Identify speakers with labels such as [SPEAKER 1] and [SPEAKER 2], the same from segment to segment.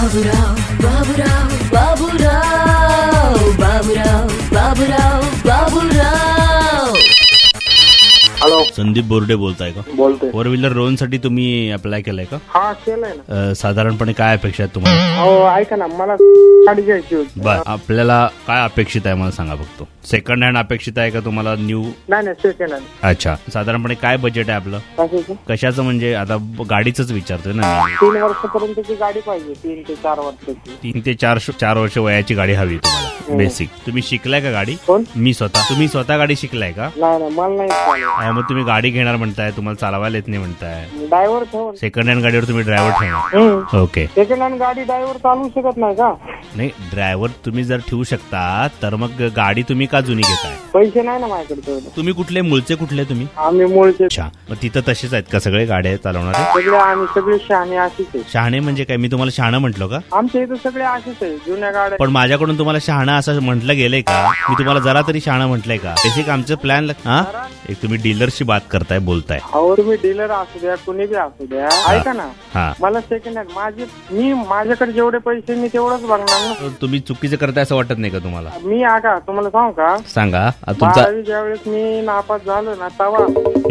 [SPEAKER 1] Baburao Baburao Baburao Baburao Baburao Baburao.
[SPEAKER 2] Hello,
[SPEAKER 3] Sandeep Borde बोलताय का?
[SPEAKER 2] बोलतोय.
[SPEAKER 3] फोर व्हीलर लोन साठी तुम्ही अप्लाय केलाय का?
[SPEAKER 2] हा, केलंय ना.
[SPEAKER 3] साधारणपणे काय अपेक्षा आहेत तुम्हाला?
[SPEAKER 2] हो, ऐका ना, मला गाडी घ्यायची होती.
[SPEAKER 3] बर, आपल्याला काय अपेक्षित आहे मला सांगा फक्त. सेकंड हँड अपेक्षित आहे का तुम्हाला न्यू?
[SPEAKER 2] नाही, सेकंड हँड.
[SPEAKER 3] अच्छा, साधारणपणे काय बजेट आहे आपलं?
[SPEAKER 2] कशाचं?
[SPEAKER 3] कशाचं म्हणजे आता गाडीच विचारतोय ना मी.
[SPEAKER 2] 3 वर्षापर्यंतची गाडी पाहिजे. 3 ते 4 वर्षाची.
[SPEAKER 3] 3 ते 4 वर्ष वयाची गाडी हवी तुम्हाला. बेसिक. तुम्ही शिकलाय का गाडी?
[SPEAKER 2] कोण?
[SPEAKER 3] मी स्वतः. तुम्ही स्वतः गाडी शिकलाय का?
[SPEAKER 2] नाही, मला नाही चालेल.
[SPEAKER 3] मग तुम्ही गाडी घेणार म्हणताय, तुम्हाला चालवायला येत नाही म्हणताय.
[SPEAKER 2] ड्रायव्हर ठेवून.
[SPEAKER 3] सेकंड हँड गाडीवर तुम्ही ड्रायव्हर ठेवणार? ओके.
[SPEAKER 2] सेकंड हँड गाडी ड्रायव्हर चालवू शकत नाही का?
[SPEAKER 3] नाही, ड्रायव्हर तुम्ही जर ठेवू शकता तर मग गाडी तुम्ही का जुनी घेताय?
[SPEAKER 2] पैसे नाही ना माझ्याकडे तेवढे.
[SPEAKER 3] तुम्ही कुठले मूळचे कुठले तुम्ही?
[SPEAKER 2] आम्ही मूळचे.
[SPEAKER 3] अच्छा, मग तिथं तसेच आहेत का सगळे गाड्या चालवणारे?
[SPEAKER 2] सगळे आम्ही सगळे शहाणे अशीच आहे.
[SPEAKER 3] शहाणे म्हणजे काय? मी तुम्हाला शहाणं म्हटलो का?
[SPEAKER 2] आमच्या इथं सगळे असेच आहे, जुन्या गाड्या.
[SPEAKER 3] पण माझ्याकडून तुम्हाला शहाणं असं म्हटलं गेलंय का? मी तुम्हाला जरा तरी शहाणं म्हटलंय का? बेसिक आमचं प्लॅन. हा, एक तुम्ही डीलरशी बात करताय, बोलताय.
[SPEAKER 2] अहो, तुम्ही डीलर असू द्या, कुणी बी असू द्या, ऐका ना.
[SPEAKER 3] हा,
[SPEAKER 2] मला सेकंड हँड माझ्याकडे जेवढे पैसे मी तेवढंच बघणार ना.
[SPEAKER 3] तुम्ही चुकीचं करताय असं वाटत नाही का तुम्हाला?
[SPEAKER 2] मी आका तुम्हाला सांगू का,
[SPEAKER 3] सांगा. तुमचा
[SPEAKER 2] 12वी ज्यावेळेस मी नापास झालो ना, तेव्हा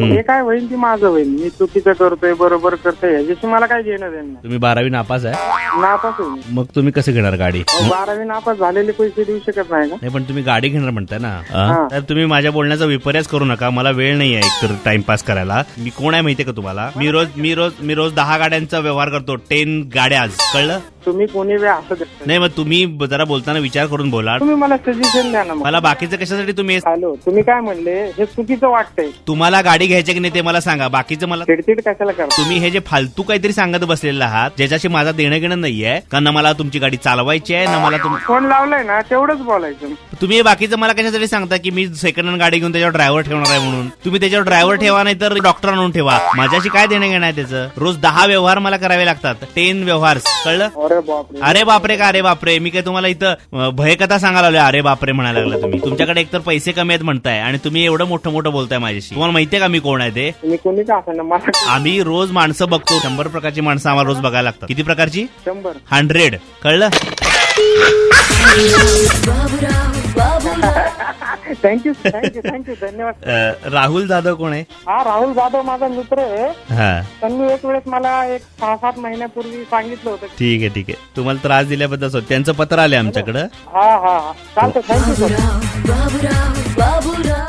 [SPEAKER 2] हे काय होईल ती माझं होईल. मी चुकीचं करतोय, बरोबर करतोय, याच्याशी मला काय घेणं देणं नाही.
[SPEAKER 3] तुम्ही 12वी नापास आहे?
[SPEAKER 2] नापास होईल.
[SPEAKER 3] मग तुम्ही कसं घेणार गाडी?
[SPEAKER 2] 12वी नापास झालेले पैसे देऊ शकत नाही का?
[SPEAKER 3] नाही, पण तुम्ही गाडी घेणार म्हणताय ना. तर तुम्ही माझ्या बोलण्याचा विपर्यास करू नका. मला वेळ नाही आहे एकतर टाइमपास करायला. मी कोण आहे माहितीये का तुम्हाला? मी रोज 10 गाड्यांचा व्यवहार करतो. 10 गाड्या आज, कळलं?
[SPEAKER 2] तुम्ही कोणी बी असं द्या.
[SPEAKER 3] नाही, मग तुम्ही जरा बोलताना विचार करून बोला.
[SPEAKER 2] तुम्ही मला सजेशन द्या ना.
[SPEAKER 3] मला बाकीचं कशासाठी तुम्ही?
[SPEAKER 2] हॅलो, तुम्ही काय म्हणले हे चुकीचं वाटतंय.
[SPEAKER 3] तुम्हाला गाडी घ्यायची की नाही ते मला सांगा. बाकीचं मला
[SPEAKER 2] चिडचिड कशाला करा.
[SPEAKER 3] तुम्ही हे जे फालतू काहीतरी सांगत बसलेले आहात, ज्याच्याशी माझा देणं घेणं नाहीये का, ना मला तुमची गाडी चालवायची आहे ना मला
[SPEAKER 2] फोन लावलाय ना तेवढंच बोलायचं.
[SPEAKER 3] तुम्ही बाकीचं मला कशासाठी सांगता की मी सेकंड हँड गाडी घेऊन त्याच्यावर ड्रायव्हर ठेवणार आहे म्हणून? तुम्ही त्याच्यावर ड्रायव्हर ठेवा, नाही तर डॉक्टर आणून ठेवा. माझ्याशी काय देणं घेणं आहे त्याचं? रोज 10 व्यवहार मला करावे लागतात. 10 व्यवहार, कळलं? अरे बापरे का? अरे बापरे, मी काय तुम्हाला इथं भयकथा सांगायला आलोय? अरे बापरे म्हणायला लागला तुम्ही. तुमच्याकडे एकतर पैसे कमी आहेत म्हणताय आणि तुम्ही एवढं मोठं मोठं बोलताय माझ्याशी. तुम्हाला माहितीये का मी कोण आहे ते?
[SPEAKER 2] तुम्ही कोणी का असं मला.
[SPEAKER 3] आम्ही रोज माणसं बघतो. 100 प्रकारची माणसं आम्हाला रोज बघायला लागतात. किती प्रकारची?
[SPEAKER 2] 100.
[SPEAKER 3] 100, कळलं?
[SPEAKER 2] थँक्यू धन्यवाद.
[SPEAKER 3] राहुल जाधव कोण आहे?
[SPEAKER 2] हा, राहुल जाधव माझा मित्र आहे.
[SPEAKER 3] हा,
[SPEAKER 2] त्यांनी एक वेळेस मला 6-7 महिन्यापूर्वी सांगितलं होतं.
[SPEAKER 3] ठीक आहे. तुम्हाला त्रास दिल्याबद्दल त्यांचं पत्र आले आमच्याकडं.
[SPEAKER 2] हा, चालतं. थँक्यू.
[SPEAKER 1] बाबूराव बाबूराव बाबूराव.